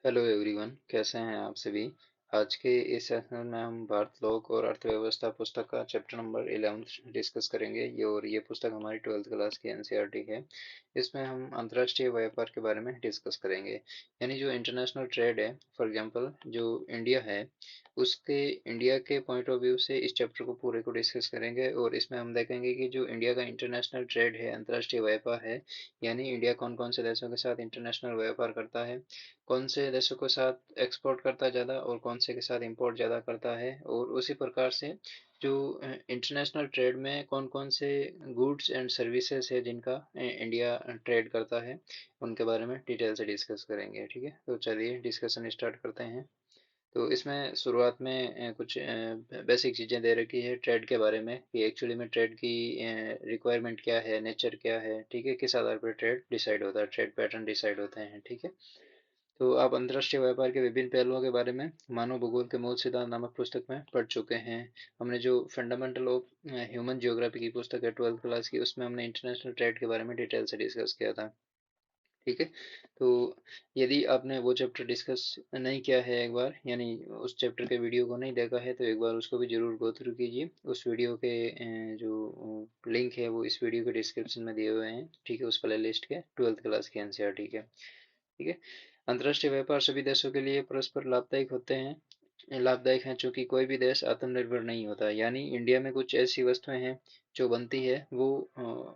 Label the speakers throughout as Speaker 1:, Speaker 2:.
Speaker 1: Hello everyone, कैसे हैं आप सभी। आज के इस सेशन में हम भारत लोक और अर्थव्यवस्था पुस्तक का चैप्टर नंबर 11 डिस्कस करेंगे। ये पुस्तक हमारी 12th क्लास की एनसीईआरटी है। इसमें हम अंतर्राष्ट्रीय व्यापार के बारे में डिस्कस करेंगे, यानी जो इंटरनेशनल ट्रेड है। फॉर एग्जांपल जो इंडिया है, उसके इंडिया के पॉइंट ऑफ व्यू से इस चैप्टर को पूरे को डिस्कस करेंगे। और इसमें हम देखेंगे कि जो इंडिया का इंटरनेशनल ट्रेड है, अंतर्राष्ट्रीय व्यापार है, यानी इंडिया कौन कौन से देशों के साथ इंटरनेशनल व्यापार करता है, कौन से देशों के साथ एक्सपोर्ट करता है ज़्यादा और कौन से के साथ इंपोर्ट ज़्यादा करता है। और उसी प्रकार से जो इंटरनेशनल ट्रेड में कौन कौन से गुड्स एंड सर्विसेज है जिनका इंडिया ट्रेड करता है, उनके बारे में डिटेल से डिस्कस करेंगे। ठीक है, तो चलिए डिस्कशन स्टार्ट करते हैं। तो इसमें शुरुआत में कुछ बेसिक चीज़ें दे रखी है ट्रेड के बारे में कि एक्चुअली में ट्रेड की रिक्वायरमेंट क्या है, नेचर क्या है, ठीक है, किस आधार पर ट्रेड डिसाइड होता है, ट्रेड पैटर्न डिसाइड होते हैं। ठीक है, तो आप अंतर्राष्ट्रीय व्यापार के विभिन्न पहलुओं के बारे में मानव भूगोल के मूल सिद्धांत नामक पुस्तक में पढ़ चुके हैं। हमने जो फंडामेंटल ऑफ ह्यूमन जियोग्राफी की पुस्तक है 12th क्लास की, उसमें हमने इंटरनेशनल ट्रेड के बारे में डिटेल से डिस्कस किया था। ठीक है, तो यदि आपने वो चैप्टर डिस्कस नहीं किया है एक बार, यानी उस चैप्टर के वीडियो को नहीं देखा है, तो एक बार उसको भी जरूर गो थ्रू कीजिए। उस वीडियो के जो लिंक है वो इस वीडियो के डिस्क्रिप्शन में दिए हुए हैं। ठीक है, उस प्ले लिस्ट के 12th क्लास के एनसीईआर। ठीक है, ठीक है। अंतर्राष्ट्रीय व्यापार सभी देशों के लिए परस्पर लाभदायक होते हैं, लाभदायक हैं, चूंकि कोई भी देश आत्मनिर्भर नहीं होता। यानी इंडिया में कुछ ऐसी वस्तुएं हैं जो बनती है वो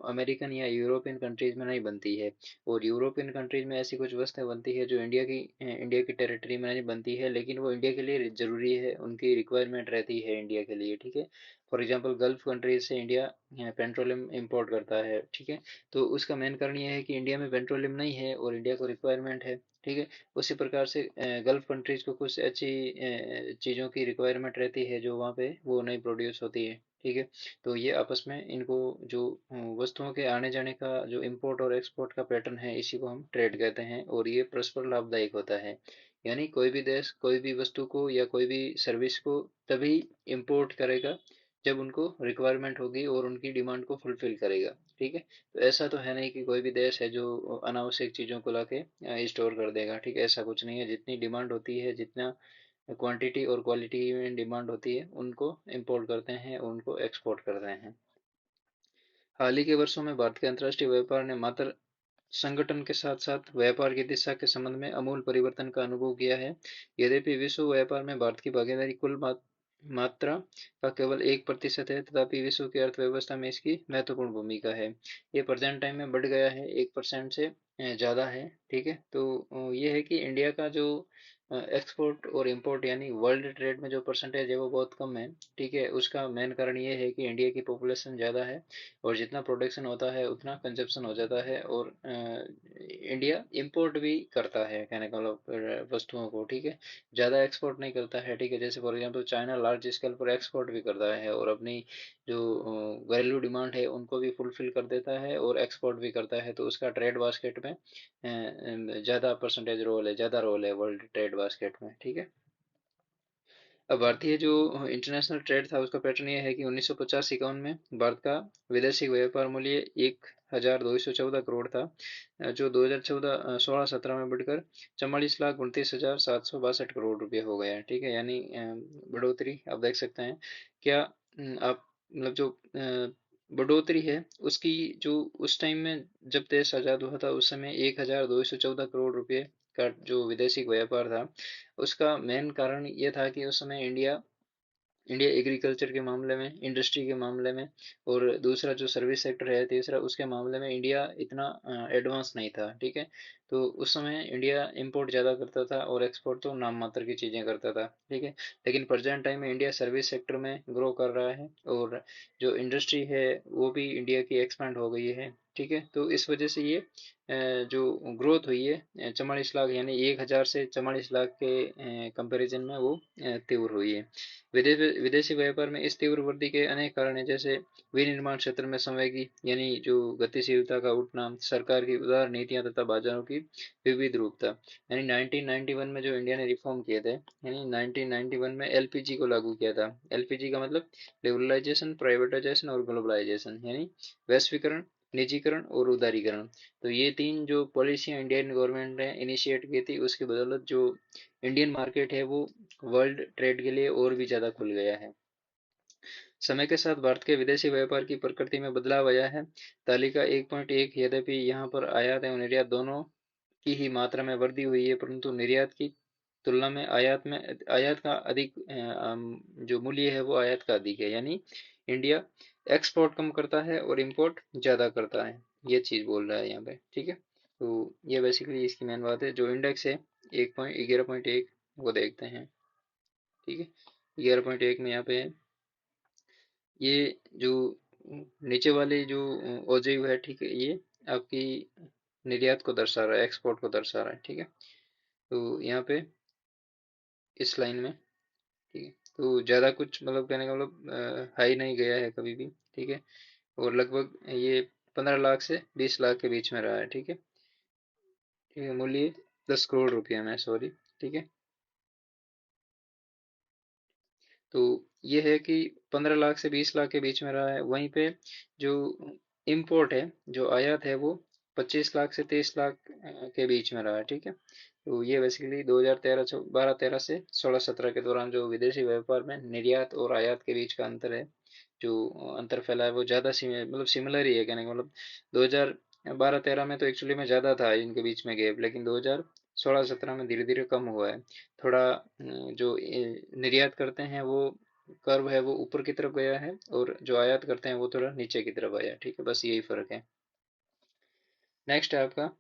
Speaker 1: अमेरिकन या यूरोपियन कंट्रीज में नहीं बनती है। और यूरोपियन कंट्रीज में ऐसी कुछ वस्तुएं बनती है जो इंडिया की टेरिटरी में नहीं बनती है, लेकिन वो इंडिया के लिए जरूरी है, उनकी रिक्वायरमेंट रहती है इंडिया के लिए। ठीक है, फॉर एग्जांपल गल्फ कंट्रीज से इंडिया पेट्रोलियम इंपोर्ट करता है। ठीक है, तो उसका मेन कारण ये है कि इंडिया में पेट्रोलियम नहीं है और इंडिया को रिक्वायरमेंट है। ठीक है, उसी प्रकार से गल्फ कंट्रीज को कुछ अच्छी चीज़ों की रिक्वायरमेंट रहती है जो वहाँ पे वो नहीं प्रोड्यूस होती है। ठीक है, तो ये आपस में इनको जो वस्तुओं के आने जाने का जो इंपोर्ट और एक्सपोर्ट का पैटर्न है, इसी को हम ट्रेड कहते हैं और ये परस्पर लाभदायक होता है। यानी कोई भी देश कोई भी वस्तु को या कोई भी सर्विस को तभी इंपोर्ट करेगा जब उनको रिक्वायरमेंट होगी और उनकी डिमांड को फुलफिल करेगा। ठीक है, तो ऐसा तो है नहीं कि कोई भी देश है जो अनावश्यक चीज़ों को लाके स्टोर कर देगा। ठीक है, ऐसा कुछ नहीं है। जितनी डिमांड होती है, जितना क्वांटिटी और क्वालिटी में डिमांड होती है, उनको इंपोर्ट करते हैं और उनको एक्सपोर्ट करते हैं। हाल ही के वर्षों में भारत के अंतर्राष्ट्रीय व्यापार ने मात्र संगठन के साथ साथ व्यापार की दिशा के संबंध में अमूल परिवर्तन का अनुभव किया है। यद्यपि विश्व व्यापार में भारत की भागीदारी कुल मात्रा का केवल 1% है, तथापि विश्व की अर्थव्यवस्था में इसकी महत्वपूर्ण भूमिका है। ये प्रेजेंट टाइम में बढ़ गया है, 1% से ज़्यादा है। ठीक है, तो ये है कि इंडिया का जो एक्सपोर्ट और इंपोर्ट यानी वर्ल्ड ट्रेड में जो परसेंटेज है वो बहुत कम है। ठीक है, उसका मेन कारण ये है कि इंडिया की पॉपुलेशन ज़्यादा है और जितना प्रोडक्शन होता है उतना कंजप्शन हो जाता है। और इंडिया इंपोर्ट भी करता है, कहने का मतलब वस्तुओं को। ठीक है, ज़्यादा एक्सपोर्ट नहीं करता है। ठीक है, जैसे for example China large scale पर एक्सपोर्ट भी करता है और अपनी जो घरेलू डिमांड है उनको भी फुलफिल कर देता है और एक्सपोर्ट भी करता है, तो उसका ट्रेड बास्केट में ज़्यादा परसेंटेज रोल है, ज़्यादा रोल है वर्ल्ड ट्रेड बास्केट में। ठीक है, अब भारतीय जो इंटरनेशनल ट्रेड था उसका पैटर्न ये है कि 1950-51 में भारत का विदेशी व्यापार मूल्य 1,214 करोड़ था, जो 2014 16-17 में बढ़कर 44,29,762 रुपये हो गया है। ठीक है, यानी बढ़ोतरी आप देख सकते हैं। क्या आप मतलब जो बढ़ोतरी है उसकी, जो उस टाइम में जब देश आज़ाद हुआ था उस समय 1,214 करोड़ रुपये का जो विदेशी व्यापार था, उसका मेन कारण ये था कि उस समय इंडिया इंडिया एग्रीकल्चर के मामले में, इंडस्ट्री के मामले में, और दूसरा जो सर्विस सेक्टर है तीसरा, उसके मामले में इंडिया इतना एडवांस नहीं था। ठीक है, तो उस समय इंडिया इंपोर्ट ज़्यादा करता था और एक्सपोर्ट तो नाम मात्र की चीज़ें करता था। ठीक है, लेकिन प्रेजेंट टाइम में इंडिया सर्विस सेक्टर में ग्रो कर रहा है और जो इंडस्ट्री है वो भी इंडिया की एक्सपेंड हो गई है। ठीक है, तो इस वजह से ये जो ग्रोथ हुई है 44 लाख यानी 1,000 से 44 लाख के कंपैरिजन में वो तीव्र हुई है। विदेशी व्यापार में इस तीव्र वृद्धि के अनेक कारण हैं, जैसे विनिर्माण क्षेत्र में संवेगी यानी जो गतिशीलता का उठना, सरकार की उदार नीतियां तथा बाजारों की विविध रूपता। यानी 1991 में जो इंडिया ने रिफॉर्म किए थे, यानी 1991 में एलपीजी को लागू किया था। एलपीजी का मतलब लिबरलाइजेशन, प्राइवेटाइजेशन और ग्लोबलाइजेशन, यानी वैश्वीकरण, निजीकरण और उदारीकरण। तो ये तीन जो पॉलिसियां इंडियन गवर्नमेंट ने इनिशिएट की थी, उसकी बदौलत जो इंडियन मार्केट है वो वर्ल्ड ट्रेड के लिए और भी ज़्यादा खुल गया है। समय के साथ भारत के विदेशी व्यापार की प्रकृति में बदलाव आया है। तालिका 1.1, यद्यपि यहाँ पर आयात एवं निर्यात दोनों की ही मात्रा में वृद्धि हुई है, परंतु निर्यात की तुलना में आयात का अधिक जो मूल्य है वो आयात का अधिक है। यानी इंडिया एक्सपोर्ट कम करता है और इंपोर्ट ज़्यादा करता है, ये चीज़ बोल रहा है यहाँ पे। ठीक है, तो ये बेसिकली इसकी मेन बात है। जो इंडेक्स है 11.1 वो देखते हैं। ठीक है, 11.1 में यहाँ पे ये जो नीचे वाले जो ओजीव है, ठीक है, ये आपकी निर्यात को दर्शा रहा है, एक्सपोर्ट को दर्शा रहा है। ठीक है, तो यहाँ पे इस लाइन में, ठीक है, तो ज़्यादा कुछ मतलब कहने का मतलब हाई नहीं गया है कभी भी। ठीक है, और लगभग ये 15 लाख से 20 लाख के बीच में रहा है। ठीक है, ठीक है, मूल्य 10 करोड़ रुपया में, सॉरी। ठीक है, तो ये है कि 15 लाख से 20 लाख के बीच में रहा है। वहीं पे जो इम्पोर्ट है, जो आयात है, वो 25 लाख से 30 लाख के बीच में रहा है। ठीक है, तो ये बेसिकली 2013 12 13 से 16 17 के दौरान जो विदेशी व्यापार में निर्यात और आयात के बीच का अंतर है, जो अंतर फैला है, वो ज़्यादा मतलब सिमिलर ही है, कहने का मतलब 2012 13 में तो एक्चुअली में ज़्यादा था इनके बीच में गैप, लेकिन 2016 17 में धीरे धीरे कम हुआ है। थोड़ा जो निर्यात करते हैं वो कर्व है वो ऊपर की तरफ गया है, और जो आयात करते हैं वो थोड़ा नीचे की तरफ आया है। ठीक है, बस यही फर्क है। नेक्स्ट है आपका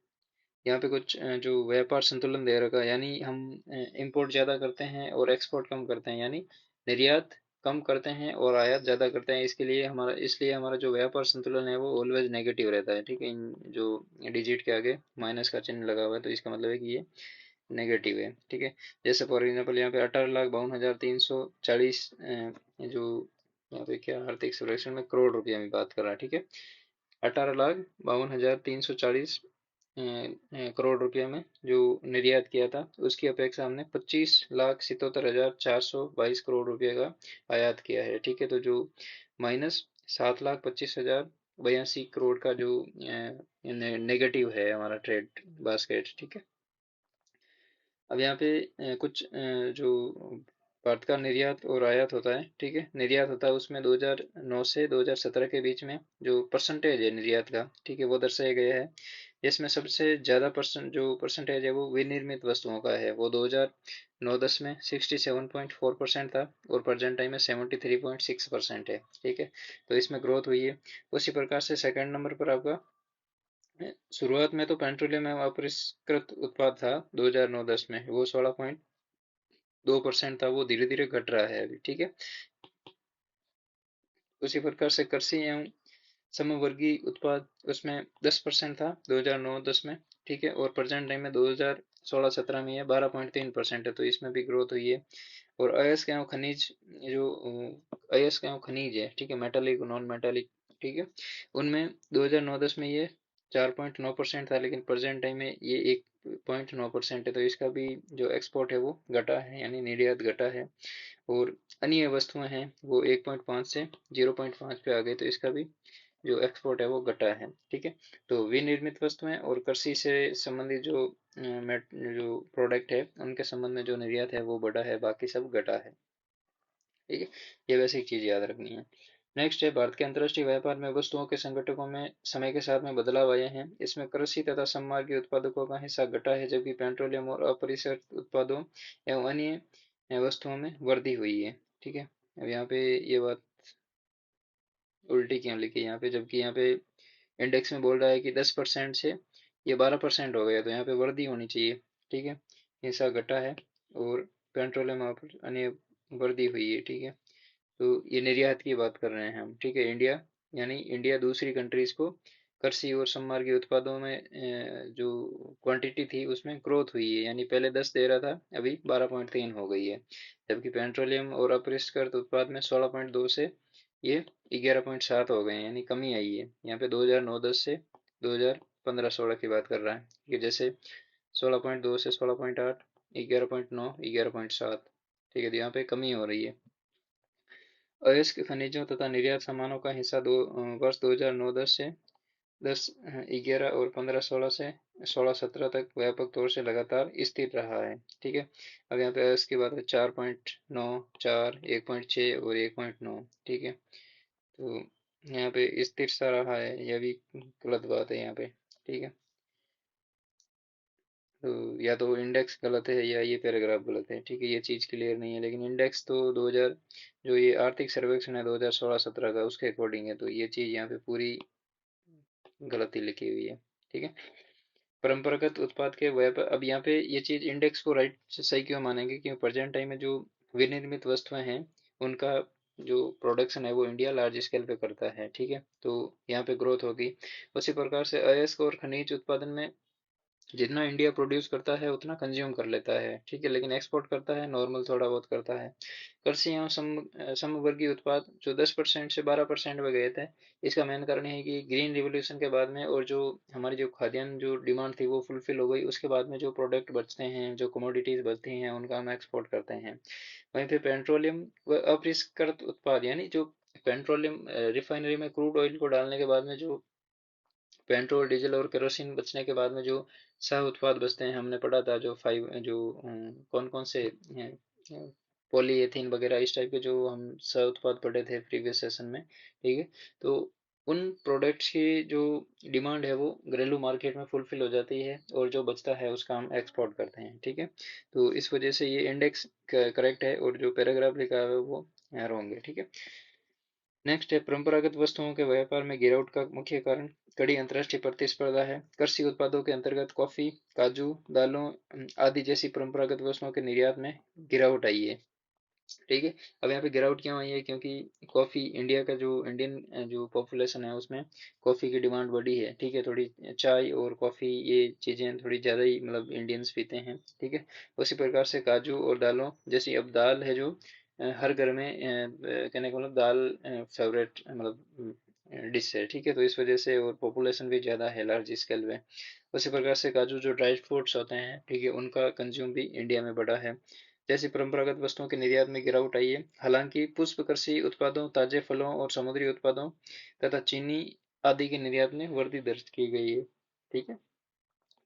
Speaker 1: यहाँ पे कुछ जो व्यापार संतुलन दे रखा है, यानी हम इंपोर्ट ज़्यादा करते हैं और एक्सपोर्ट कम करते हैं, यानी निर्यात कम करते हैं और आयात ज़्यादा करते हैं। इसलिए हमारा जो व्यापार संतुलन है वो ऑलवेज नेगेटिव रहता है। ठीक है, इन जो डिजिट के आगे माइनस का चिन्ह लगा हुआ है, तो इसका मतलब है कि ये नेगेटिव है। ठीक है, जैसे फॉर एग्जाम्पल यहाँ पे 18,52,340 जो यहाँ पे क्या आर्थिक सर्वेक्षण में करोड़ रुपया में बात कर रहा है। ठीक है, 18,52,340 करोड़ रुपए में जो निर्यात किया था, उसकी अपेक्षा हमने 25,77,422 करोड़ रुपए का आयात किया है। ठीक है, तो जो माइनस 7,25,082 करोड़ का जो नेगेटिव है हमारा ट्रेड बास्केट। ठीक है, अब यहाँ पे कुछ जो भारत का निर्यात और आयात होता है, ठीक है, निर्यात होता है उसमें 2009 से 2017 के बीच में जो परसेंटेज है निर्यात का, ठीक है, वो दर्शाया गया है। इसमें सबसे ज़्यादा जो परसेंटेज है वो विनिर्मित वस्तुओं का है, वो 2009-10 में 67.4% था, और प्रेजेंट टाइम में 73.6% है। ठीक है, तो इसमें ग्रोथ हुई है। उसी प्रकार से सेकंड नंबर पर आपका शुरुआत में तो पेट्रोलियम एवं अपरिष्कृत उत्पाद था 2009-10 में, वो 16.2% था, वो धीरे धीरे घट रहा है अभी। ठीक है, उसी प्रकार से कृषि एवं समवर्गीय उत्पाद, उसमें 10% था 2009-10 में। ठीक है, और प्रेजेंट टाइम में 2016-17 में ये 12.3% है, तो इसमें भी ग्रोथ हुई है। और अयस्क एवं खनिज, जो अयस्क एवं खनिज है, ठीक है, मेटालिक नॉन मेटालिक, ठीक है, उनमें 2009-10 में ये 4.9% था, लेकिन प्रेजेंट टाइम में ये 1.9% है, तो इसका भी जो एक्सपोर्ट है वो घटा है, यानी निर्यात घटा है। और अन्य वस्तुएं हैं वो 1.5 से 0.5 पे आ गए, तो इसका भी जो एक्सपोर्ट है वो घटा है। ठीक है, तो विनिर्मित वस्तुएं और कृषि से संबंधित जो जो प्रोडक्ट है उनके संबंध में जो निर्यात है वो बढ़ा है, बाकी सब घटा है। ठीक है, ये वैसे एक चीज याद रखनी है। नेक्स्ट है भारत के अंतर्राष्ट्रीय व्यापार में वस्तुओं के संगठकों में समय के साथ में बदलाव आए हैं। इसमें कृषि तथा सममार्गी उत्पादकों का हिस्सा घटा है, जबकि पेट्रोलियम और अपरिशोधित उत्पादों एवं अन्य वस्तुओं में वृद्धि हुई है। ठीक है, अब यहाँ पे ये बात उल्टी क्यों लिखी है यहाँ पे, जबकि यहाँ पे इंडेक्स में बोल रहा है कि 10% से ये 12% हो गया, तो यहाँ पे वृद्धि होनी चाहिए। ठीक है, हिस्सा घटा है, और पेट्रोलियम और अन्य वृद्धि हुई है। ठीक है, तो ये निर्यात की बात कर रहे हैं हम। ठीक है, इंडिया, यानी इंडिया दूसरी कंट्रीज को कृषि और सममार्गी उत्पादों में जो क्वांटिटी थी उसमें ग्रोथ हुई है, यानी पहले 10 दे रहा था, अभी 12.3 हो गई है। जबकि पेट्रोलियम और अपरिष्कृत उत्पाद में 16.2 से ये 11.7 हो गए हैं, यानी कमी आई है। यहाँ पे 2009-10 से 2015-16 की बात कर रहा है कि जैसे 16.2 से 16.8, 11.9, 11.7। ठीक है, तो यहाँ पे कमी हो रही है। अयस्क खनिजों तथा निर्यात सामानों का हिस्सा वर्ष 2009-10 से 11 और 15 16 से 16 17 तक व्यापक तौर से लगातार स्थिर रहा है। ठीक है। अब यहाँ पे इसके बाद 4.9, 4, 1.6 और 1.9। ठीक है। तो यहाँ पे स्थिर सा रहा है, यह भी गलत बात है यहाँ पे। ठीक है। तो या तो इंडेक्स गलत है या ये पैराग्राफ गलत है। ठीक है, ये चीज़ क्लियर नहीं है, लेकिन इंडेक्स तो 2000, जो ये आर्थिक सर्वेक्षण है 2016-17 का, उसके अकॉर्डिंग है, तो ये चीज़ यहाँ पे पूरी गलती लिखी हुई है। ठीक है। परंपरागत उत्पाद के व्यापार, अब यहाँ पे ये चीज़ इंडेक्स को राइट सही क्यों मानेंगे, क्योंकि प्रेजेंट टाइम में जो विनिर्मित वस्तुएं हैं उनका जो प्रोडक्शन है वो इंडिया लार्ज स्केल पे करता है। ठीक है। तो यहाँ पे ग्रोथ होगी। उसी प्रकार से अयस्क और खनिज उत्पादन में जितना इंडिया प्रोड्यूस करता है उतना कंज्यूम कर लेता है। ठीक है, लेकिन एक्सपोर्ट करता है नॉर्मल थोड़ा बहुत करता है। कृषि एवं समवर्गीय उत्पाद जो 10% से 12% में गए थे, इसका मेन कारण है कि ग्रीन रिवोल्यूशन के बाद में और जो हमारी जो खाद्यान्न जो डिमांड थी वो फुलफिल हो गई, उसके बाद में जो प्रोडक्ट बचते हैं, जो कमोडिटीज बचती हैं, उनका हम एक्सपोर्ट करते हैं। वहीं पे पेट्रोलियम व अपरिष्कृत उत्पाद, यानी जो पेट्रोलियम रिफाइनरी में क्रूड ऑयल को डालने के बाद में जो पेट्रोल डीजल और केरोसिन बचने के बाद में जो सह उत्पाद बचते हैं, हमने पढ़ा था जो फाइव जो कौन कौन से पॉलीएथीन वगैरह इस टाइप के जो हम सह उत्पाद पढ़े थे प्रीवियस सेशन में। ठीक है। तो उन प्रोडक्ट्स की जो डिमांड है वो घरेलू मार्केट में फुलफिल हो जाती है, और जो बचता है उसका हम एक्सपोर्ट करते हैं। ठीक है। तो इस वजह से ये इंडेक्स करेक्ट है, और जो पैराग्राफ लिखा है वो रॉन्ग है। ठीक है। नेक्स्ट है, परंपरागत वस्तुओं के व्यापार में गिरावट का मुख्य कारण कड़ी अंतर्राष्ट्रीय प्रतिस्पर्धा है। कृषि उत्पादों के अंतर्गत कॉफी, काजू, दालों आदि जैसी परंपरागत वस्तुओं के निर्यात में गिरावट आई है। ठीक है। अब यहाँ पे गिरावट क्यों आई है, क्योंकि कॉफी, इंडिया का जो इंडियन जो पॉपुलेशन है उसमें कॉफी की डिमांड बढ़ी है। ठीक है, थोड़ी चाय और कॉफी ये चीजें थोड़ी ज्यादा ही मतलब इंडियंस पीते हैं। ठीक है। उसी प्रकार से काजू और दालों जैसी, अब दाल है जो हर घर में कहने का मतलब दाल फेवरेट मतलब डिश है। ठीक है। तो इस वजह से, और पॉपुलेशन भी ज़्यादा है लार्ज स्केल पे। उसी प्रकार से काजू जो ड्राई फ्रूट्स होते हैं, ठीक है, उनका कंज्यूम भी इंडिया में बढ़ा है। जैसी परंपरागत वस्तुओं के निर्यात में गिरावट आई है। हालांकि पुष्प कृषि उत्पादों, ताजे फलों और समुद्री उत्पादों तथा चीनी आदि के निर्यात में वृद्धि दर्ज की गई है। ठीक है।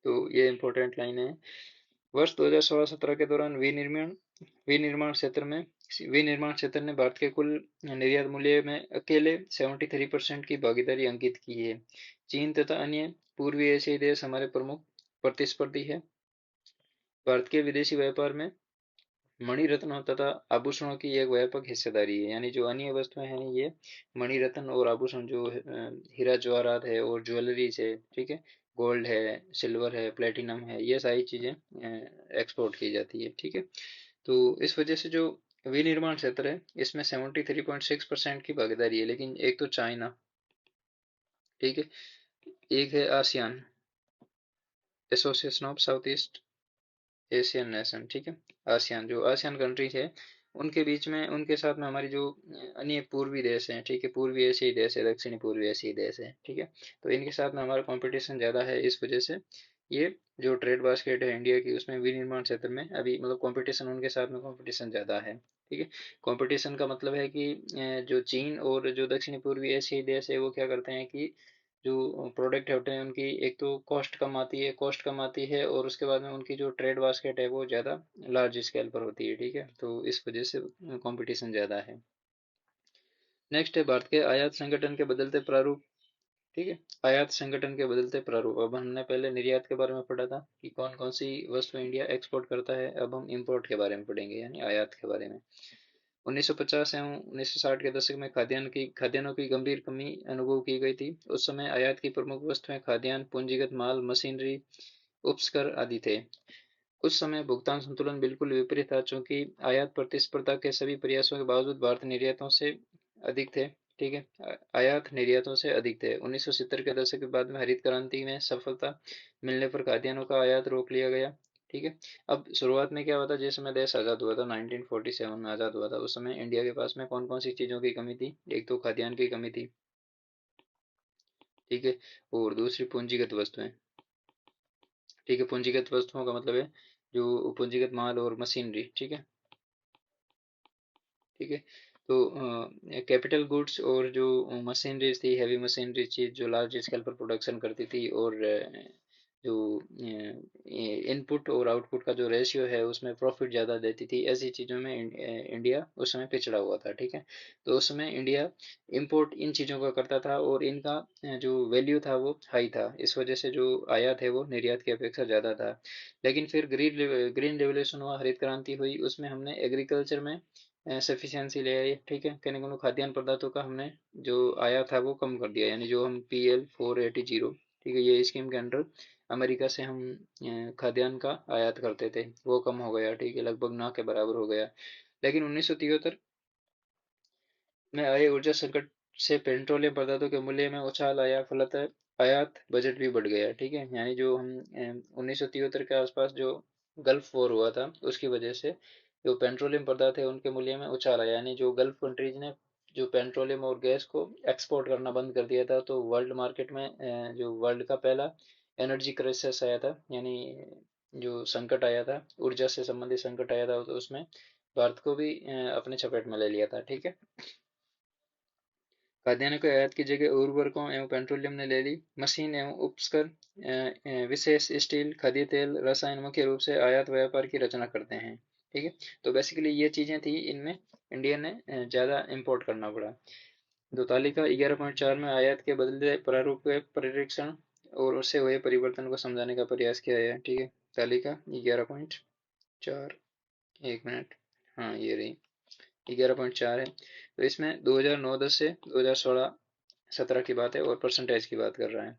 Speaker 1: तो ये इंपॉर्टेंट लाइन है। वर्ष 2016-17 के दौरान विनिर्माण क्षेत्र में विनिर्माण क्षेत्र ने भारत के कुल निर्यात मूल्य में अकेले 73% की भागीदारी अंकित की है। चीन तथा अन्य पूर्वी एशियाई देश हमारे प्रमुख प्रतिस्पर्धी है। भारत के विदेशी व्यापार में मणिरत्नों तथा आभूषणों की एक व्यापक हिस्सेदारी है। यानी जो अन्य वस्तुएं हैं ये मणिरत्न और आभूषण जो हीरा जवाहरात है और ज्वेलरीज है, ठीक है, गोल्ड है, सिल्वर है, प्लेटिनम है, ये सारी चीजें एक्सपोर्ट की जाती है। ठीक है। तो इस वजह से जो विनिर्माण क्षेत्र है इसमें 73.6% की भागीदारी है। लेकिन एक तो चाइना, ठीक है, एक है ASEAN, association of south east Asian nation. ठीक है। आसियान, जो आसियान कंट्रीज है उनके बीच में, उनके साथ में हमारी जो अन्य पूर्वी देश हैं, ठीक है, पूर्वी एशियाई देश है, दक्षिणी पूर्वी एशियाई देश है। ठीक है। तो इनके साथ में हमारा कंपटीशन ज़्यादा है। इस वजह से ये जो ट्रेड बास्केट है इंडिया की, उसमें विनिर्माण क्षेत्र में अभी मतलब कंपटीशन, उनके साथ में कंपटीशन ज़्यादा है। ठीक है। कंपटीशन का मतलब है कि जो चीन और जो दक्षिणी पूर्वी एशियाई देश है वो क्या करते हैं कि जो प्रोडक्ट होते हैं उनकी एक तो कॉस्ट कम आती है, और उसके बाद में उनकी जो ट्रेड बास्केट है वो ज़्यादा लार्ज स्केल पर होती है। ठीक है। तो इस वजह से कंपटीशन ज़्यादा है। नेक्स्ट है, भारत के आयात संगठन के बदलते प्रारूप। ठीक है। आयात संगठन के बदलते प्रारूप, अब हमने पहले निर्यात के बारे में पढ़ा था कि कौन कौन सी वस्तु इंडिया एक्सपोर्ट करता है, अब हम इंपोर्ट के बारे में पढ़ेंगे, यानी आयात के बारे में। 1950 एवं 1960 के दशक में खाद्यान्नों की गंभीर कमी अनुभव की गई थी। उस समय आयात की प्रमुख वस्तुएं खाद्यान्न, पूंजीगत माल, मशीनरी, उपस्कर आदि थे। उस समय भुगतान संतुलन बिल्कुल विपरीत था, चूंकि आयात प्रतिस्पर्धा के सभी प्रयासों के बावजूद भारत निर्यातों से अधिक थे। ठीक है, आयात निर्यातों से अधिक थे। 1970 के दशक के बाद में हरित क्रांति में सफलता मिलने पर खाद्यान्नों का आयात रोक लिया गया। ठीक है। अब शुरुआत में क्या हुआ था, जिस समय देश आज़ाद हुआ था, 1947 में आज़ाद हुआ था, उस समय इंडिया के पास में कौन कौन सी चीज़ों की कमी थी। एक तो खाद्यान्न की कमी थी, ठीक है, और दूसरी पूंजीगत वस्तुएं। ठीक है, पूंजीगत वस्तुओं का मतलब है जो पूंजीगत माल और मशीनरी। ठीक है। ठीक है। तो कैपिटल गुड्स और जो मशीनरीज थी, हैवी मशीनरी चीज जो लार्ज स्केल पर प्रोडक्शन करती थी, और जो इनपुट और आउटपुट का जो रेशियो है उसमें प्रॉफिट ज़्यादा देती थी, ऐसी चीज़ों में इंडिया उस समय पिछड़ा हुआ था। ठीक है, तो उस समय इंडिया इंपोर्ट इन चीज़ों का करता था और इनका जो वैल्यू था वो हाई था, इस वजह से जो आयात है वो निर्यात की अपेक्षा ज़्यादा था। लेकिन फिर ग्रीन ग्रीन रेवोल्यूशन हुआ, हरित क्रांति हुई, उसमें हमने एग्रीकल्चर में सफिशिएंसी ले आई। ठीक है, कहने को मतलब खाद्यान्न पदार्थों का हमने जो आया था वो कम कर दिया, यानी जो हम PL 480, ठीक है, ये स्कीम के अंडर अमेरिका से हम खाद्यान्न का आयात करते थे, वो कम हो गया। ठीक है, लगभग ना के बराबर हो गया। लेकिन 1973 में आए ऊर्जा संकट से पेट्रोलियम पदार्थों के मूल्य में उछाल आया, फलतः आयात बजट भी बढ़ गया। ठीक है, यानी जो हम 1973 के आसपास जो गल्फ वॉर हुआ था उसकी वजह से जो पेट्रोलियम पदार्थ है उनके मूल्य में उछाल आया, यानी जो गल्फ कंट्रीज ने जो पेट्रोलियम और गैस को एक्सपोर्ट करना बंद कर दिया था, तो वर्ल्ड मार्केट में जो वर्ल्ड का पहला एनर्जी क्राइसिस आया था, यानी जो संकट आया था, ऊर्जा से संबंधित संकट आया था, तो उसमें भारत को भी अपने चपेट में ले लिया था। ठीक है, खाद्यान्न की आयात की जगह उर्वरकों एवं पेट्रोलियम ने ले ली। मशीन एवं उपकरण, विशेष स्टील, खाद्य तेल, रसायन मुख्य रूप से आयात व्यापार की रचना करते हैं। ठीक है, तो बेसिकली ये चीजें थी, इनमें इंडिया ने ज्यादा इंपोर्ट करना पड़ा। तो तालिका 11.4 में आयात के बदले प्रारूप के परिरक्षण और उससे हुए परिवर्तन को समझाने का प्रयास किया है। ठीक है, तालिका 11.4, एक मिनट, हाँ ये रही 11.4 है। तो इसमें 2009-10 से 2016-17 की बात है और परसेंटेज की बात कर रहा है।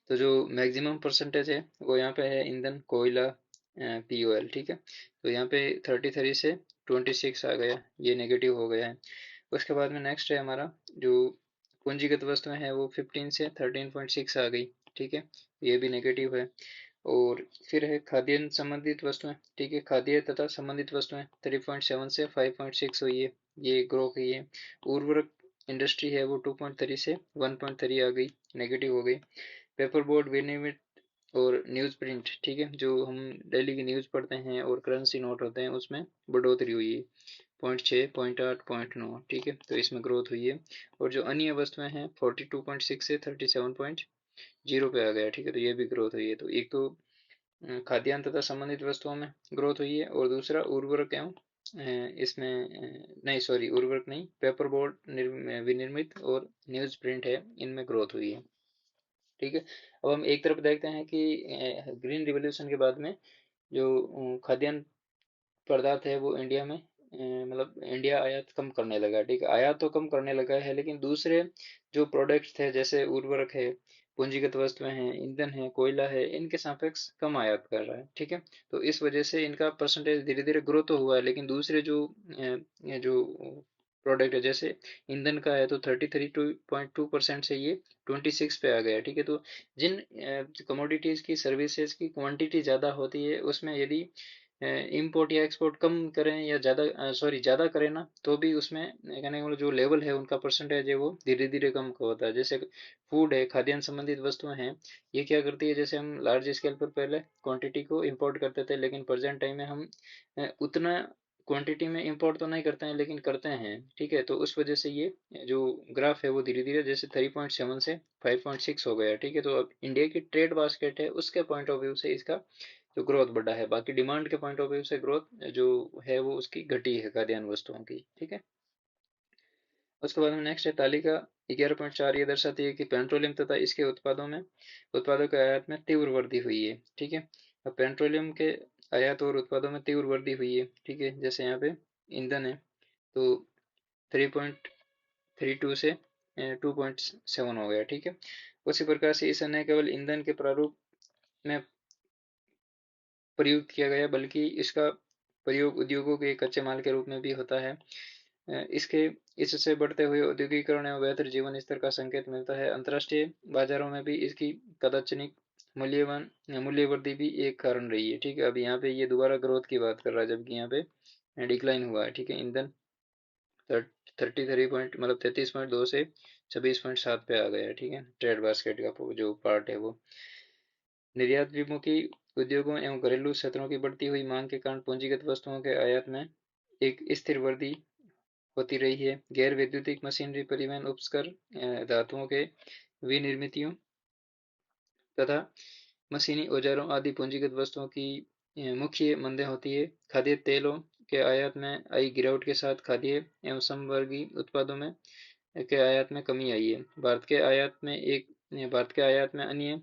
Speaker 1: तो जो मैक्सिमम परसेंटेज है वो यहाँ पे है ईंधन, कोयला, POL। ठीक है, तो यहाँ पे 33 से 26 आ गया, ये नेगेटिव हो गया है। उसके बाद में नेक्स्ट है हमारा जो पूंजीगत वस्तुएं हैं वो 15 से 13.6 आ गई। ठीक है, ये भी नेगेटिव है। और फिर है खाद्यान्न संबंधित वस्तुएं। ठीक है, खाद्य तथा संबंधित वस्तुएं 3.7 से 5.6 हुई है, ये ग्रो की है। उर्वरक इंडस्ट्री है वो 2.3 से 1.3 आ गई, नेगेटिव हो गई। पेपर बोर्ड, विनिमय और न्यूज़ प्रिंट, ठीक है, जो हम डेली की न्यूज़ पढ़ते हैं और करेंसी नोट होते हैं, उसमें बढ़ोतरी हुई है, 0.6, 0.8, 0.9। ठीक है, तो इसमें ग्रोथ हुई है। और जो अन्य वस्तुएं हैं 42.6 से 37.0 पे आ गया। ठीक है, तो ये भी ग्रोथ हुई है। तो एक तो खाद्यान्न तथा संबंधित वस्तुओं में ग्रोथ हुई है, और दूसरा उर्वरक एवं नहीं सॉरी, उर्वरक नहीं, पेपर बोर्ड विनिर्मित और न्यूज प्रिंट है, इनमें ग्रोथ हुई है। ठीक है, अब हम एक तरफ देखते हैं कि ग्रीन रिवोल्यूशन के बाद में जो खाद्यान्न पदार्थ है वो इंडिया में मतलब इंडिया आयात कम करने लगा। ठीक है, आयात तो कम करने लगा है, लेकिन दूसरे जो प्रोडक्ट्स थे जैसे उर्वरक है, पूंजीगत वस्तुएं हैं, ईंधन है, कोयला है, इनके सापेक्ष कम आयात कर रहा है। ठीक है, तो इस वजह से इनका परसेंटेज धीरे धीरे ग्रो तो हुआ है, लेकिन दूसरे जो प्रोडक्ट है जैसे ईंधन का है तो 33.2% से ये 26 पे आ गया। ठीक है, तो जिन कमोडिटीज की, सर्विसेज की क्वांटिटी ज़्यादा होती है उसमें यदि इंपोर्ट या एक्सपोर्ट कम करें या ज़्यादा सॉरी ज़्यादा करें ना, तो भी उसमें कहने का मतलब जो लेवल है उनका परसेंटेज है वो धीरे धीरे कम होता है। जैसे फूड है, खाद्यान्न संबंधित वस्तुएं हैं, ये क्या करती है, जैसे हम लार्ज स्केल पर पहले क्वांटिटी को इंपोर्ट करते थे, लेकिन प्रेजेंट टाइम में हम उतना क्वांटिटी में इंपोर्ट तो नहीं करते हैं लेकिन करते हैं। ठीक है, तो उस वजह से ये जो ग्राफ है वो धीरे धीरे जैसे 3.7 से 5.6 हो गया। ठीक है, तो अब इंडिया की ट्रेड बास्केट है उसके पॉइंट ऑफ व्यू से इसका जो ग्रोथ बढ़ा है, बाकी डिमांड के पॉइंट ऑफ व्यू से ग्रोथ जो है वो उसकी घटी है खाद्यान्न वस्तुओं की। ठीक है, उसके बाद में नेक्स्ट है तालिका 11.4, ये दर्शाती है कि पेट्रोलियम तथा इसके उत्पादों के आयात में तीव्र वृद्धि हुई है। ठीक है, अब पेट्रोलियम के आयात और उत्पादों में तीव्र वृद्धि हुई है। ठीक है, जैसे यहाँ पे ईंधन है तो 3.32 से 2.7 हो गया। ठीक है, उसी प्रकार से इसे न केवल ईंधन के प्रारूप में प्रयुक्त किया गया, बल्कि इसका प्रयोग उद्योगों के कच्चे माल के रूप में भी होता है। इसके इससे बढ़ते हुए औद्योगिकरण एवं बेहतर जीवन स्तर का संकेत मिलता है। अंतर्राष्ट्रीय बाजारों में भी इसकी कदाचित मूल्यवान मूल्य वृद्धि भी एक कारण रही है। ठीक है, अब यहाँ पे ये दोबारा ग्रोथ की बात कर रहा है, जबकि यहाँ पे डिक्लाइन हुआ है। ठीक है, ईंधन 33 पॉइंट मतलब 33.2 से 26.7 पे आ गया है। ठीक है, ट्रेड बास्केट का जो पार्ट है वो निर्यात विमुखी उद्योगों एवं घरेलू क्षेत्रों की बढ़ती हुई मांग के कारण पूंजीगत वस्तुओं के आयात में एक स्थिर वृद्धि होती रही है। गैर वैद्युतिक मशीनरी, परिवहन उपकरण, धातुओं के विनिर्मितियों तथा मशीनी औजारों आदि पूंजीगत वस्तुओं की मुख्य मंदें होती है। खाद्य तेलों के आयात में आई गिरावट के साथ खाद्य एवं समवर्गी उत्पादों में के आयात में कमी आई है। भारत के आयात में अन्य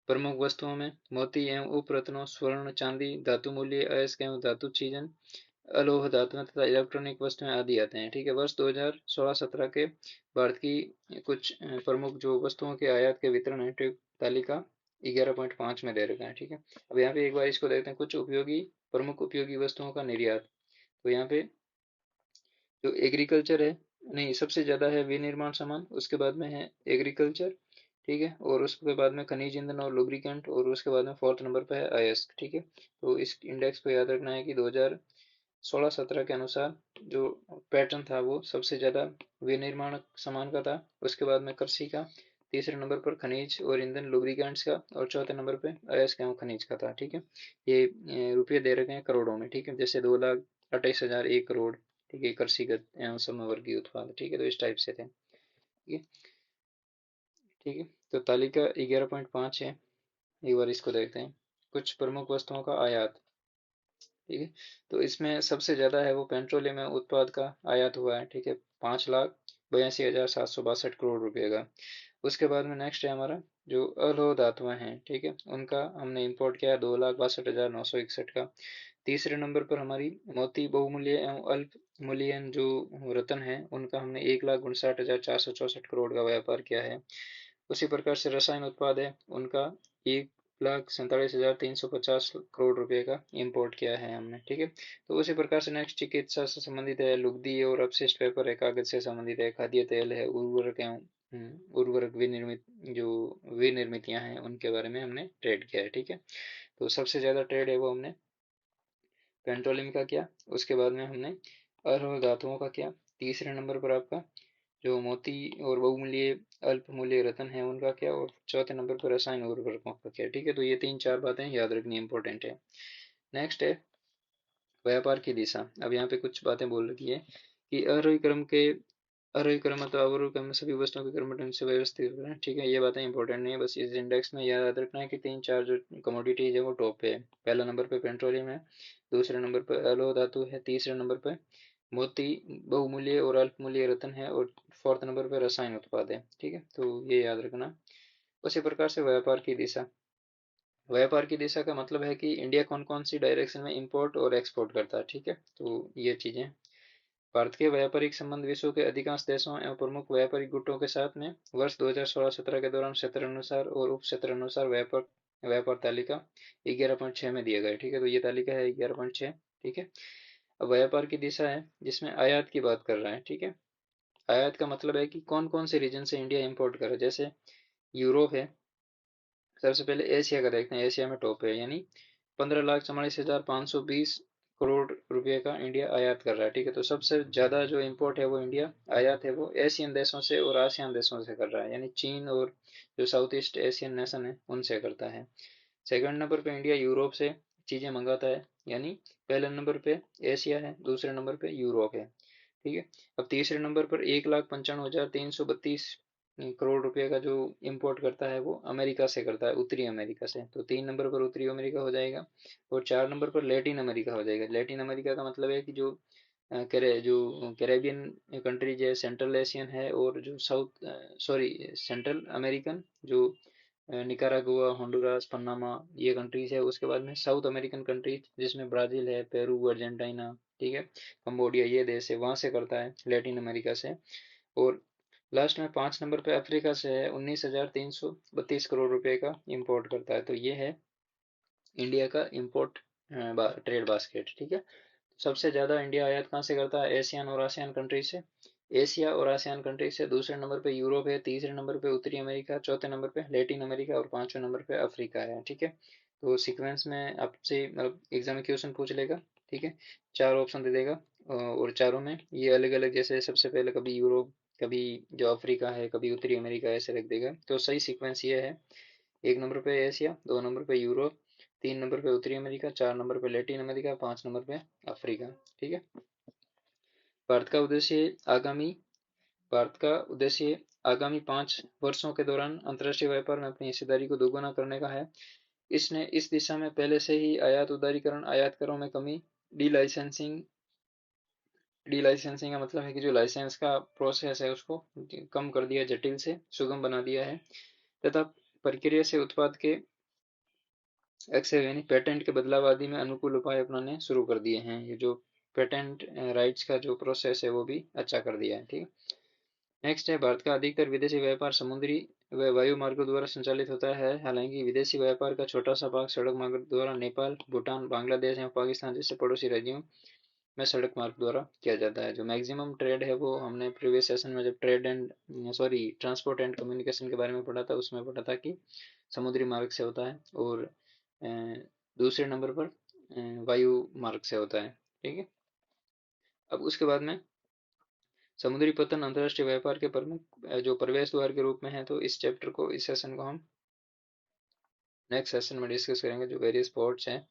Speaker 1: प्रमुख वस्तुओं में मोती एवं उपरत्नों, स्वर्ण, चांदी, धातु मूल्य, अयस्क एवं धातु चीजन, अलोह धातुएं तथा इलेक्ट्रॉनिक वस्तुएं आदि आते हैं। ठीक है, वर्ष 2016-17 के भारत की कुछ प्रमुख जो वस्तुओं के आयात के वितरण है, तालिका 11.5 में दे रखा है। ठीक है, अब यहाँ पे एक बार इसको देखते हैं, कुछ उपयोगी प्रमुख उपयोगी वस्तुओं का निर्यात। तो यहाँ पे जो एग्रीकल्चर है, नहीं, सबसे ज्यादा है विनिर्माण सामान, उसके बाद में है एग्रीकल्चर। ठीक है, और उसके बाद में खनिज ईंधन और लुब्रिकेंट, और उसके बाद में फोर्थ नंबर पे है अयस्क। ठीक है, तो इस इंडेक्स को याद रखना है कि 2016-17 के अनुसार जो पैटर्न था वो सबसे ज्यादा विनिर्माण सामान का था, उसके बाद में कृषि का, तीसरे नंबर पर खनिज और ईंधन लुब्रिकेंट्स का, और चौथे नंबर पे अयस्क एवं खनिज का था। ठीक है, ये रुपये दे रखे हैं करोड़ों में। ठीक है, जैसे 2,28,000, 1 करोड़। ठीक है, कृषिगत एवं समवर्गीय उत्पाद। ठीक है, तो इस टाइप से थे। ठीक है। ठीक है, तो तालिका 11.5 है, एक बार इसको देखते हैं। कुछ प्रमुख वस्तुओं का आयात। ठीक है, तो इसमें सबसे ज्यादा है वो पेट्रोलियम उत्पाद का आयात हुआ है। ठीक है, 5,82,762 करोड़ रुपए का। उसके बाद में नेक्स्ट है हमारा जो अलोह धातुएं हैं। ठीक है, उनका हमने इंपोर्ट किया है 2,62,961 का। तीसरे नंबर पर हमारी मोती, बहुमूल्य एवं अल्प मूल्यन जो रत्न है, उनका हमने 1,59,464 करोड़ का व्यापार किया है। उसी प्रकार से रसायन उत्पाद है, उनका 1,47,350 करोड़ रुपए का इंपोर्ट किया है हमने। ठीक है, तो उसी प्रकार से नेक्स्ट चिकित्सा से संबंधित है, लुगदी और अपशिष्ट पेपर है, कागज से संबंधित है, खाद्य तेल है, उर्वरक एवं उर्वरक विनिर्मित जो विनिर्मितियां हैं उनके बारे में हमने ट्रेड किया है। ठीक है, तो सबसे ज्यादा ट्रेड है वो हमने पेट्रोलियम का किया, उसके बाद में हमने अलोह धातुओं का किया, तीसरे नंबर पर आपका जो मोती और बहुमूल्य अल्प मूल्य रत्न है उनका क्या, और चौथे नंबर पर रसायन उर्वरकों का क्या। ठीक है, तो ये तीन चार बातें याद रखनी इंपॉर्टेंट है। नेक्स्ट है व्यापार की दिशा। अब यहाँ पे कुछ बातें बोल रखी है कि आरोही क्रम मतलब अवरोही क्रम में सभी वस्तुओं के क्रम ढंग से व्यवस्थित करें। ठीक है, ये बातें इंपॉर्टेंट नहीं है, बस इस इंडेक्स में याद रखना है कि तीन चार जो कमोडिटीज है वो टॉप पे है। पहला नंबर पे पेट्रोलियम है, दूसरे नंबर पर अलोह धातु है, तीसरे नंबर पे मोती, बहुमूल्य और अल्प मूल्य रत्न है, और फोर्थ नंबर पे रसायन उत्पाद है। ठीक है, तो ये याद रखना। उसी प्रकार से व्यापार की दिशा। व्यापार की दिशा का मतलब है कि इंडिया कौन कौन सी डायरेक्शन में इंपोर्ट और एक्सपोर्ट करता है। ठीक है, तो ये चीजें, भारत के व्यापारिक संबंध विश्व के अधिकांश देशों एवं प्रमुख व्यापारिक गुटों के साथ में वर्ष 2016-17 के दौरान क्षेत्र अनुसार और उप क्षेत्र अनुसार व्यापार व्यापार तालिका 11.6 में दिया गया है। ठीक है, तो ये तालिका है 11.6। ठीक है, अब व्यापार की दिशा है जिसमें आयात की बात कर रहा है। ठीक है, आयात का मतलब है कि कौन कौन से रीजन से इंडिया इंपोर्ट कर रहा है। जैसे यूरोप है, सबसे पहले एशिया का देखते हैं, एशिया में टॉप है, यानी 15,44,520 करोड़ रुपए का इंडिया आयात कर रहा है। ठीक है, तो सबसे ज्यादा जो इम्पोर्ट है वो इंडिया आयात है वो एशियन देशों से और आसियान देशों से कर रहा है, यानी चीन और जो साउथ ईस्ट एशियन नेशन है उनसे करता है। सेकंड नंबर पे इंडिया यूरोप से चीजें मंगाता है, यानी पहले नंबर पे एशिया है, दूसरे नंबर पे यूरोप है। ठीक है, अब तीसरे नंबर पर 1,95,332 करोड़ रुपए का जो इंपोर्ट करता है वो अमेरिका से करता है, उत्तरी अमेरिका से। तो तीन नंबर पर उत्तरी अमेरिका हो जाएगा, और चार नंबर पर लैटिन अमेरिका हो जाएगा। लैटिन अमेरिका का मतलब है कि जो जो कैरेबियन कंट्रीज है, सेंट्रल एशियन है, और जो साउथ सॉरी सेंट्रल अमेरिकन जो निकारागुआ, होंडुरास, पनामा, ये कंट्रीज है। उसके बाद में साउथ अमेरिकन कंट्रीज जिसमें ब्राजील है, पेरू, अर्जेंटीना, ठीक है, कंबोडिया, ये देश है, वहां से करता है लैटिन अमेरिका से। और लास्ट में 5 नंबर पे अफ्रीका से है, 19,332 करोड़ रुपए का इंपोर्ट करता है। तो ये है इंडिया का इंपोर्ट ट्रेड बास्केट। ठीक है, सबसे ज्यादा इंडिया आयात कहाँ से करता है, एशियन और आसियान कंट्री से। एशिया और आसियान कंट्री से दूसरे नंबर पे यूरोप है, तीसरे नंबर पे उत्तरी अमेरिका, चौथे नंबर पे लैटिन अमेरिका, और पांचवें नंबर पे अफ्रीका है। ठीक है, तो सीक्वेंस में आपसे मतलब एग्जाम में क्वेश्चन पूछ लेगा। ठीक है, चार ऑप्शन दे देगा, और चारों में ये अलग अलग, जैसे सबसे पहले कभी यूरोप, कभी जो अफ्रीका है, कभी उत्तरी अमेरिका, ऐसे रख देगा। तो सही सीक्वेंस ये है, एक नंबर पे एशिया, दो नंबर पे यूरोप, तीन नंबर पे उत्तरी अमेरिका, चार नंबर पे लैटिन अमेरिका, पांच नंबर पे अफ्रीका। ठीक है, भारत का उद्देश्य आगामी भारत का उद्देश्य आगामी 5 वर्षों के दौरान अंतर्राष्ट्रीय व्यापार में अपनी हिस्सेदारी को दोगुना करने का है। इसने इस दिशा में पहले से ही आयात उदारीकरण, आयात करों में कमी, डी लाइसेंसिंग डी लाइसेंसिंग का मतलब है कि जो लाइसेंस का प्रोसेस है उसको कम कर दिया, जटिल से सुगम बना दिया है, तथा प्रक्रिया से उत्पाद के एक्सेल यानी पेटेंट के बदलाव आदि में अनुकूल उपाय अपनाने शुरू कर दिए हैं। ये जो पेटेंट राइट्स का जो प्रोसेस है वो भी अच्छा कर दिया है। ठीक है। नेक्स्ट है, भारत का अधिकतर विदेशी व्यापार समुद्री व वायु मार्गों द्वारा संचालित होता है। हालांकि विदेशी व्यापार का छोटा सा भाग सड़क मार्ग द्वारा नेपाल, भूटान, बांग्लादेश एवं पाकिस्तान जैसे पड़ोसी राज्यों में सड़क मार्ग द्वारा किया जाता है। जो मैक्सिमम ट्रेड है वो हमने प्रीवियस सेशन में जब trade and transport and communication के बारे में पढ़ा था उसमें पढ़ा था कि समुद्री मार्ग से होता है, और दूसरे नंबर पर वायु मार्ग से होता है। ठीक है। अब उसके बाद में समुद्री पतन अंतर्राष्ट्रीय व्यापार के प्रमुख जो प्रवेश द्वार के रूप में है, तो इस चैप्टर को, इस सेशन को हम नेक्स्ट सेशन में डिस्कस करेंगे, जो वेरियस पोर्ट्स हैं।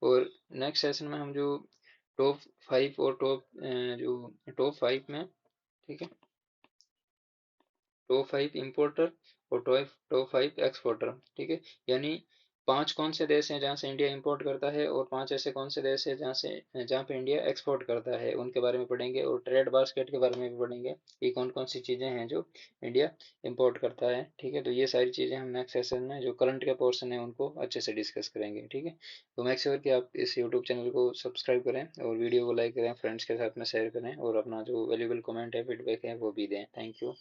Speaker 1: और नेक्स्ट सेशन में हम जो टॉप 5 और टॉप 5 में, ठीक है, टॉप 5 इम्पोर्टर और टॉप 5 एक्सपोर्टर। ठीक है। यानी 5 कौन से देश हैं जहाँ से इंडिया इंपोर्ट करता है, और 5 ऐसे कौन से देश हैं जहाँ पे इंडिया एक्सपोर्ट करता है, उनके बारे में पढ़ेंगे। और ट्रेड बास्केट के बारे में भी पढ़ेंगे कि कौन कौन सी चीज़ें हैं जो इंडिया इंपोर्ट करता है। ठीक है। तो ये सारी चीज़ें हम नेक्स्ट सेशन में जो करंट के पोर्शन है उनको अच्छे से डिस्कस करेंगे। ठीक है। तो मेक श्योर कि आप इस यूट्यूब चैनल को सब्सक्राइब करें और वीडियो को लाइक करें, फ्रेंड्स के साथ में शेयर करें, और अपना जो वैल्यूबल कमेंट है, फीडबैक है वो भी दें। Thank you.